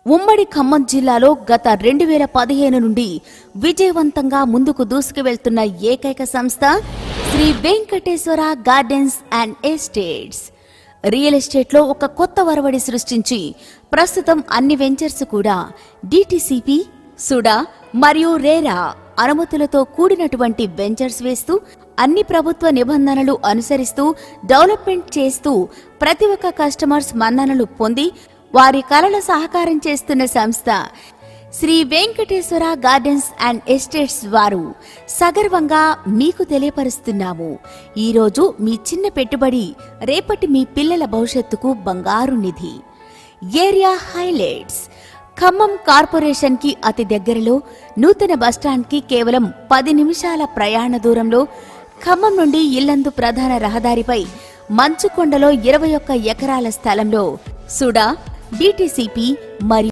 ఉమ్మడి ఖమ్మం జిల్లాలో గత 2015 నుండి విజయవంతంగా ముందుకు దూసుకువెళ్తున్న ఏకైక సంస్థ Shri Venkateswara gardens and estates. Real ఎస్టేట్లో ఒక కొత్త వరవడి సృష్టించి ప్రస్తుతం అన్ని వెంచర్స్ కూడా డిటిసిపి, సుడా మరియు రేరా అనుమతులతో కూడినటువంటి వెంచర్స్ వేస్తూ అన్ని ప్రభుత్వ నిబంధనలు అనుసరిస్తూ డెవలప్మెంట్ చేస్తూ ప్రతి ఒక్క కస్టమర్స్ మన్ననలు పొంది వారి కలల సహకారం చేస్తున్న సంస్థ Shri Venkateswara gardens and estates వారు సగర్వంగా మీకు తెలియపరుస్తున్నాము. ఈరోజు మీ చిన్న పెట్టుబడి రేపటి మీ పిల్లల భవిష్యత్తుకు బంగారు నిధి. ఏరియా హైలైట్స్: ఖమ్మం కార్పొరేషన్ కి అతి దగ్గరలో, నూతన బస్టాండ్ కి కేవలం 10 నిమిషాల ప్రయాణ దూరంలో, ఖమ్మం నుండి ఇల్లందు ప్రధాన రహదారిపై మంచుకొండలో 21 ఎకరాల స్థలంలో సుడా, డిటిసిపి మరియు